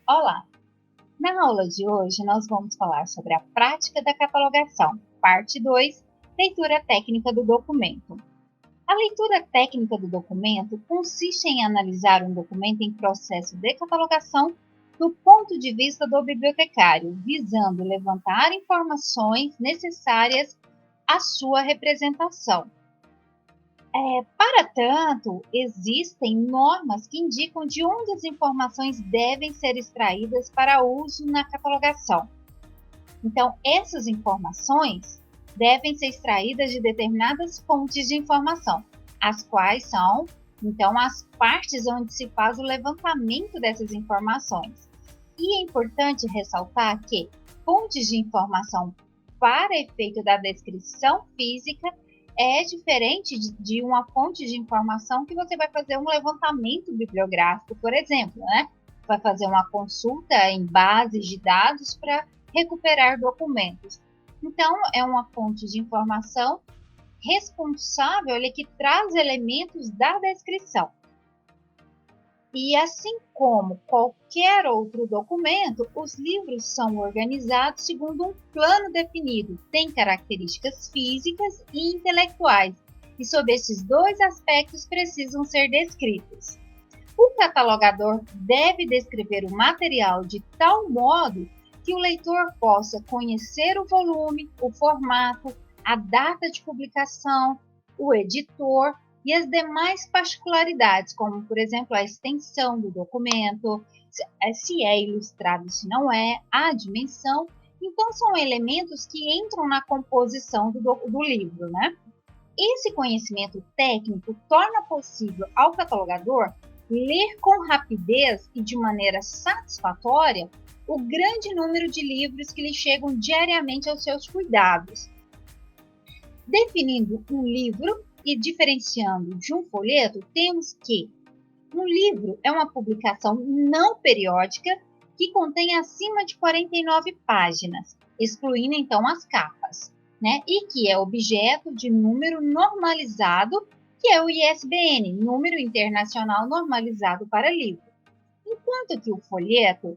Olá! Na aula de hoje, nós vamos falar sobre a prática da catalogação, parte 2, leitura técnica do documento. A leitura técnica do documento consiste em analisar um documento em processo de catalogação do ponto de vista do bibliotecário, visando levantar informações necessárias à sua representação. Para tanto, existem normas que indicam de onde as informações devem ser extraídas para uso na catalogação. Então, essas informações devem ser extraídas de determinadas fontes de informação, as quais são, então, as partes onde se faz o levantamento dessas informações. E é importante ressaltar que fontes de informação para efeito da descrição física é diferente de uma fonte de informação que você vai fazer um levantamento bibliográfico, por exemplo, né? Vai fazer uma consulta em bases de dados para recuperar documentos. Então, é uma fonte de informação responsável que traz elementos da descrição. E assim como qualquer outro documento, os livros são organizados segundo um plano definido, têm características físicas e intelectuais, e sob esses dois aspectos precisam ser descritos. O catalogador deve descrever o material de tal modo que o leitor possa conhecer o volume, o formato, a data de publicação, o editor e as demais particularidades, como, por exemplo, a extensão do documento, se é ilustrado, se não é, a dimensão. Então, são elementos que entram na composição do livro, né? Esse conhecimento técnico torna possível ao catalogador ler com rapidez e de maneira satisfatória o grande número de livros que lhe chegam diariamente aos seus cuidados. Definindo um livro e diferenciando de um folheto, temos que um livro é uma publicação não periódica que contém acima de 49 páginas, excluindo então as capas, né? E que é objeto de número normalizado, que é o ISBN, Número Internacional Normalizado para Livro. Enquanto que o folheto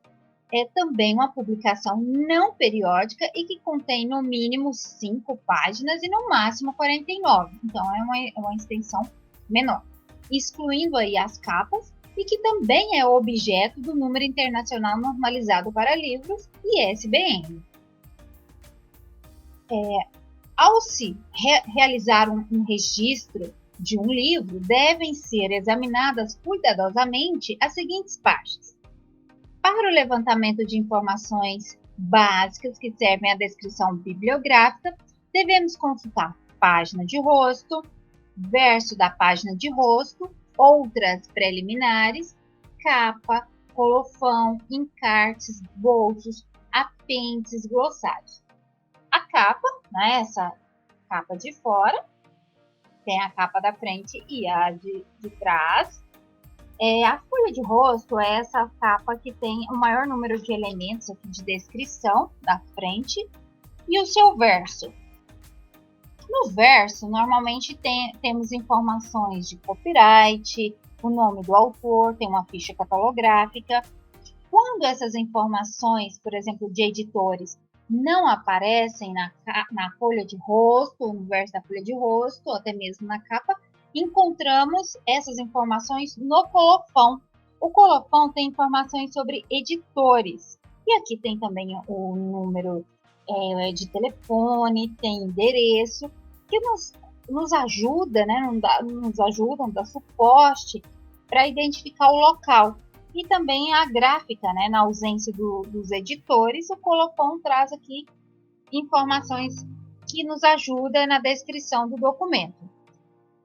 é também uma publicação não periódica e que contém no mínimo 5 páginas e no máximo 49. Então, é uma extensão menor, excluindo aí as capas e que também é objeto do Número Internacional Normalizado para Livros, ISBN. Ao se realizar um registro de um livro, devem ser examinadas cuidadosamente as seguintes partes. Para o levantamento de informações básicas que servem à descrição bibliográfica, devemos consultar página de rosto, verso da página de rosto, outras preliminares, capa, colofão, encartes, bolsos, apêndices, glossários. A capa, né, essa capa de fora, tem a capa da frente e a de trás. A folha de rosto é essa capa que tem o maior número de elementos aqui de descrição da frente e o seu verso. No verso, normalmente temos informações de copyright, o nome do autor, tem uma ficha catalográfica. Quando essas informações, por exemplo, de editores, não aparecem na folha de rosto, no verso da folha de rosto, ou até mesmo na capa, encontramos essas informações no colofão. O colofão tem informações sobre editores. E aqui tem também o número de telefone, tem endereço, que nos ajuda, né, nos dá suporte para identificar o local. E também a gráfica, né, na ausência dos editores, o colofão traz aqui informações que nos ajudam na descrição do documento.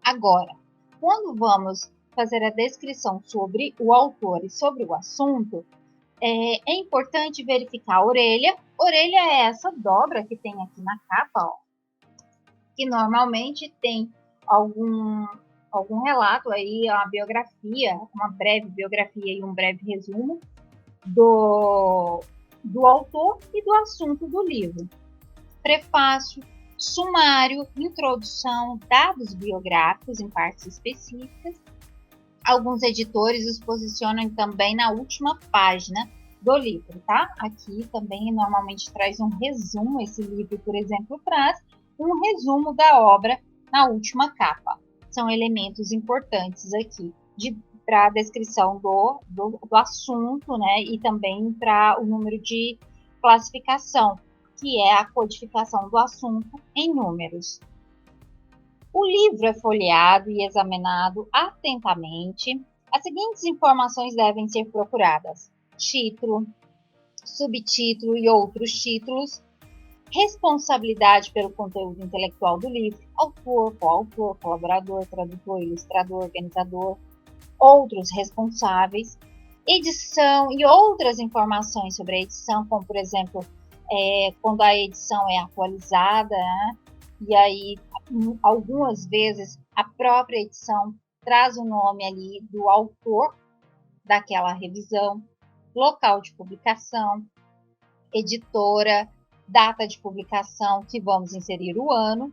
Agora, quando vamos fazer a descrição sobre o autor e sobre o assunto, é importante verificar a orelha. Orelha é essa dobra que tem aqui na capa, ó, que normalmente tem algum relato aí, uma biografia, uma breve biografia e um breve resumo do autor e do assunto do livro. Prefácio, sumário, introdução, dados biográficos em partes específicas. Alguns editores os posicionam também na última página do livro, tá? Aqui também normalmente traz um resumo, esse livro, por exemplo, traz um resumo da obra na última capa. São elementos importantes aqui para a descrição do assunto, né? E também para o número de classificação, que é a codificação do assunto em números. O livro é folheado e examinado atentamente. As seguintes informações devem ser procuradas: título, subtítulo e outros títulos, responsabilidade pelo conteúdo intelectual do livro, autor, coautor, colaborador, tradutor, ilustrador, organizador, outros responsáveis, edição e outras informações sobre a edição, como, por exemplo, quando a edição é atualizada, né? E aí, algumas vezes, a própria edição traz o nome ali do autor daquela revisão, local de publicação, editora, data de publicação, que vamos inserir o ano,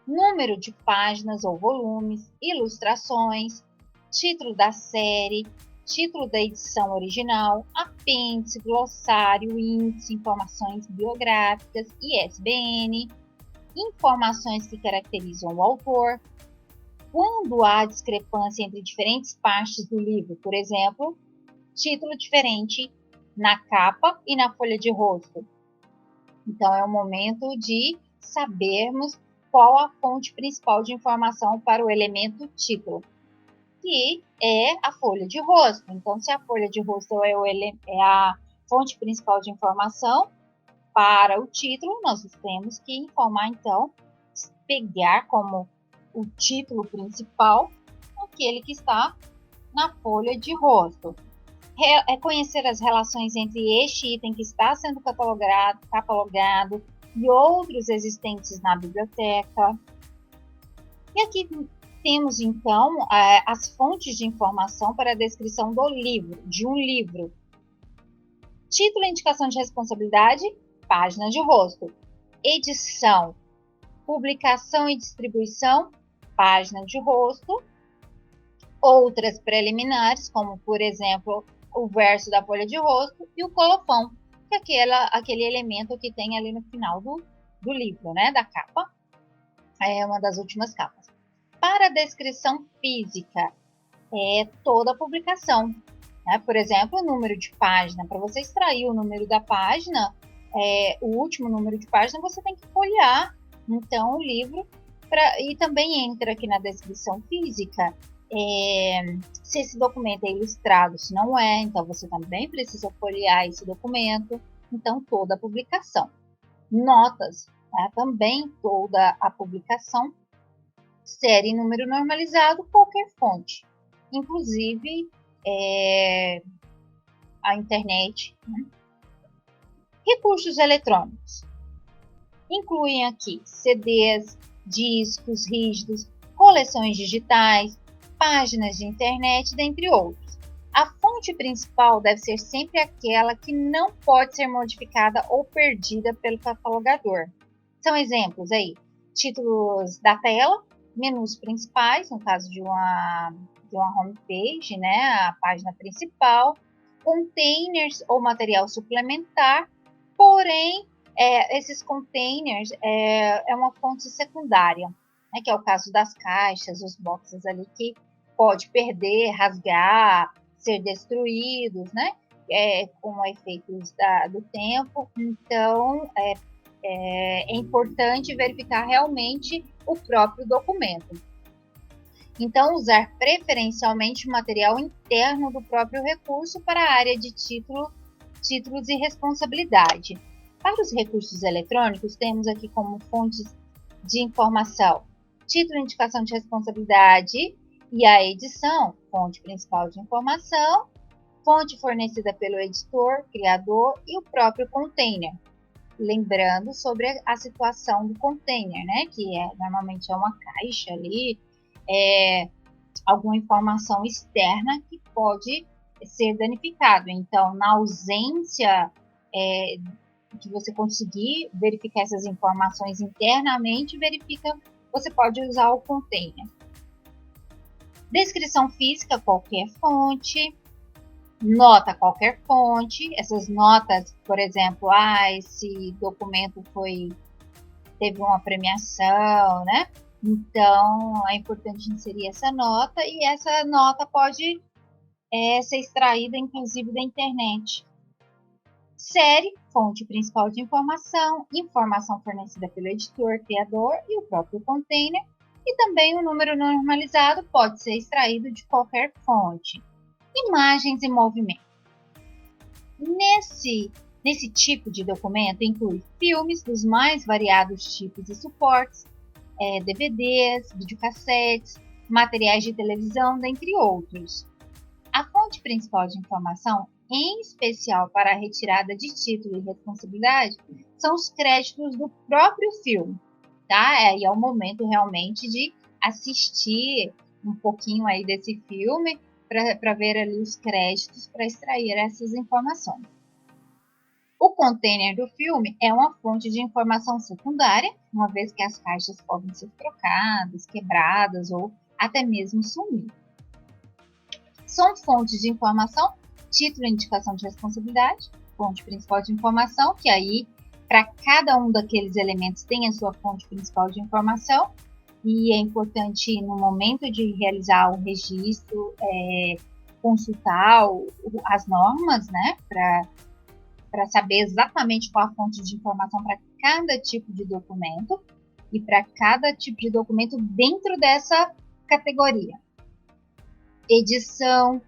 número de páginas ou volumes, ilustrações, título da série, título da edição original, apêndice, glossário, índice, informações biográficas, ISBN, informações que caracterizam o autor. Quando há discrepância entre diferentes partes do livro, por exemplo, título diferente na capa e na folha de rosto. Então, é o momento de sabermos qual a fonte principal de informação para o elemento título, que é a folha de rosto. Então, se a folha de rosto é a fonte principal de informação para o título, nós temos que informar, então, pegar como o título principal aquele que está na folha de rosto. É conhecer as relações entre este item que está sendo catalogado e outros existentes na biblioteca. E aqui temos, então, as fontes de informação para a descrição do livro, de um livro. Título e indicação de responsabilidade, página de rosto. Edição, publicação e distribuição, página de rosto. Outras preliminares, como, por exemplo, o verso da folha de rosto e o colofão, que é aquele elemento que tem ali no final do livro, né, da capa. É uma das últimas capas. Para a descrição física, é toda a publicação. Né? Por exemplo, o número de página. Para você extrair o número da página, o último número de página, você tem que folhear, então, o livro. E também entra aqui na descrição física se esse documento é ilustrado, se não é, então você também precisa folhear esse documento. Então, toda a publicação. Notas, né? Também toda a publicação. Série e número normalizado, qualquer fonte, inclusive a internet. Né? Recursos eletrônicos. Incluem aqui CDs, discos rígidos, coleções digitais, páginas de internet, dentre outros. A fonte principal deve ser sempre aquela que não pode ser modificada ou perdida pelo catalogador. São exemplos aí: títulos da tela, menus principais, no caso de uma homepage, né, a página principal, containers ou material suplementar, porém, esses containers é uma fonte secundária, né, que é o caso das caixas, os boxes ali que pode perder, rasgar, ser destruídos, né, com efeitos do tempo. Então, é importante verificar realmente o próprio documento. Então, usar preferencialmente o material interno do próprio recurso para a área de títulos e responsabilidade. Para os recursos eletrônicos, temos aqui como fontes de informação título e indicação de responsabilidade e a edição, fonte principal de informação, fonte fornecida pelo editor, criador e o próprio container. Lembrando sobre a situação do container, né? Que normalmente é uma caixa ali, alguma informação externa que pode ser danificado. Então, na ausência de você conseguir verificar essas informações internamente, você pode usar o container. Descrição física, qualquer fonte. Nota qualquer fonte, essas notas, por exemplo, esse documento teve uma premiação, né? Então, é importante inserir essa nota e essa nota pode ser extraída, inclusive, da internet. Série, fonte principal de informação, informação fornecida pelo editor, criador e o próprio container, e também o número normalizado pode ser extraído de qualquer fonte. Imagens e movimento. Nesse tipo de documento inclui filmes dos mais variados tipos e suportes, DVDs, videocassetes, materiais de televisão, dentre outros. A fonte principal de informação, em especial para a retirada de título e responsabilidade, são os créditos do próprio filme, tá? E é o momento realmente de assistir um pouquinho aí desse filme para ver ali os créditos para extrair essas informações. O container do filme é uma fonte de informação secundária, uma vez que as caixas podem ser trocadas, quebradas ou até mesmo sumir. São fontes de informação, título e indicação de responsabilidade, fonte principal de informação, que aí, para cada um daqueles elementos, tem a sua fonte principal de informação, e é importante, no momento de realizar o registro, consultar as normas, né, para saber exatamente qual a fonte de informação para cada tipo de documento e para cada tipo de documento dentro dessa categoria. Edição,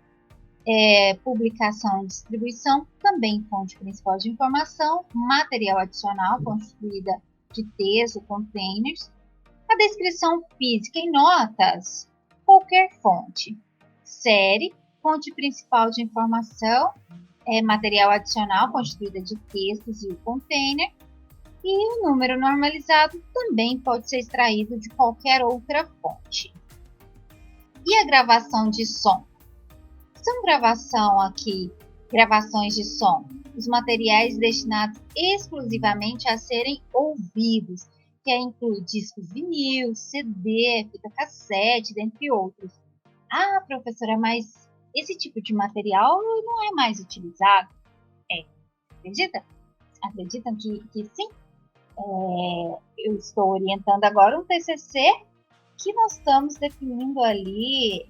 publicação e distribuição, também fonte principal de informação, material adicional constituída de texto, containers, a descrição física e notas, qualquer fonte. Série, fonte principal de informação, material adicional constituída de textos e o container, e o número normalizado também pode ser extraído de qualquer outra fonte. E a gravação de som? São gravações de som, os materiais destinados exclusivamente a serem ouvidos, que inclui discos vinil, CD, fita cassete, dentre outros. Ah, professora, mas esse tipo de material não é mais utilizado? Acredita? Acreditam que sim? Eu estou orientando agora um TCC que nós estamos definindo ali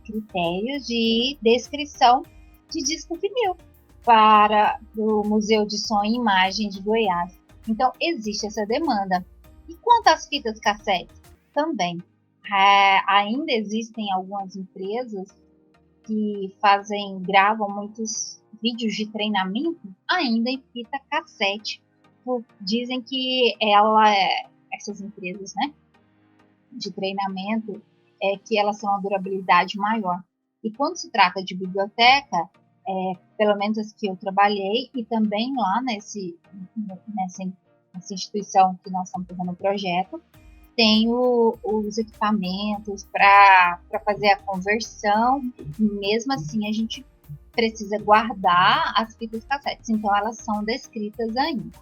critérios de descrição de disco vinil para o Museu de Som e Imagem de Goiás. Então, existe essa demanda. E quanto às fitas cassete? Também. Ainda existem algumas empresas que gravam muitos vídeos de treinamento ainda em fita cassete. Dizem que essas empresas, né, de treinamento, que elas têm uma durabilidade maior. E quando se trata de biblioteca, pelo menos as que eu trabalhei, e também lá nessa instituição que nós estamos fazendo o projeto, tem os equipamentos para fazer a conversão, e mesmo assim a gente precisa guardar as fitas cassetes, então elas são descritas ainda,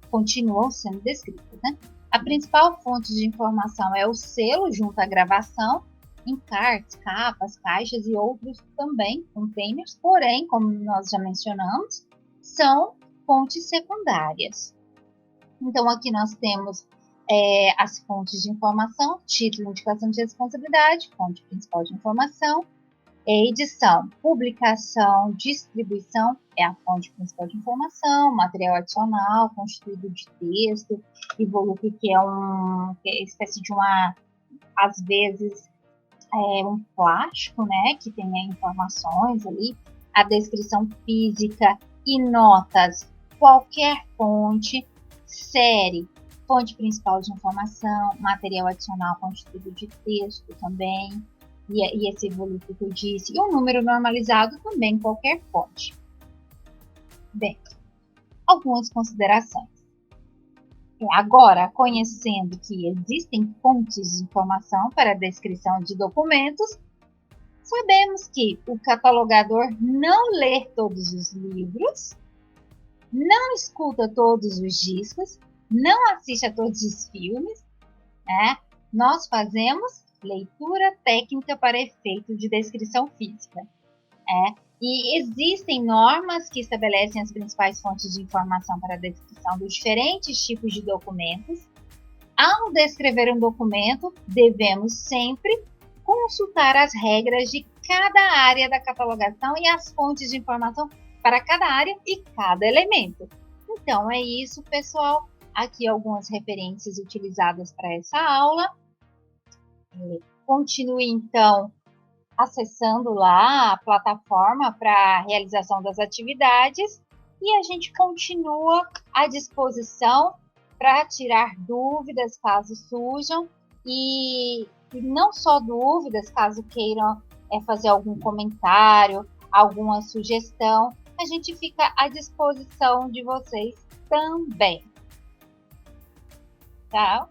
continuam sendo descritas, né? A principal fonte de informação é o selo junto à gravação, encartes, capas, caixas e outros também, containers, porém, como nós já mencionamos, são fontes secundárias. Então, aqui nós temos as fontes de informação, título, indicação de responsabilidade, fonte principal de informação, edição, publicação, distribuição é a fonte principal de informação, material adicional, constituído de texto, e volume, que é uma espécie de às vezes, um plástico, né, que tem informações ali, a descrição física e notas, qualquer fonte, série, fonte principal de informação, material adicional constituído de texto também, e esse volume que eu disse, e um número normalizado também, qualquer fonte. Bem, algumas considerações. Agora, conhecendo que existem fontes de informação para a descrição de documentos, sabemos que o catalogador não lê todos os livros, não escuta todos os discos, não assiste a todos os filmes, né? Nós fazemos leitura técnica para efeito de descrição física. E existem normas que estabelecem as principais fontes de informação para a descrição dos diferentes tipos de documentos. Ao descrever um documento, devemos sempre consultar as regras de cada área da catalogação e as fontes de informação para cada área e cada elemento. Então é isso, pessoal. Aqui algumas referências utilizadas para essa aula. Continue então acessando lá a plataforma para a realização das atividades e a gente continua à disposição para tirar dúvidas caso surjam e não só dúvidas, caso queiram fazer algum comentário, alguma sugestão, a gente fica à disposição de vocês também. Tá?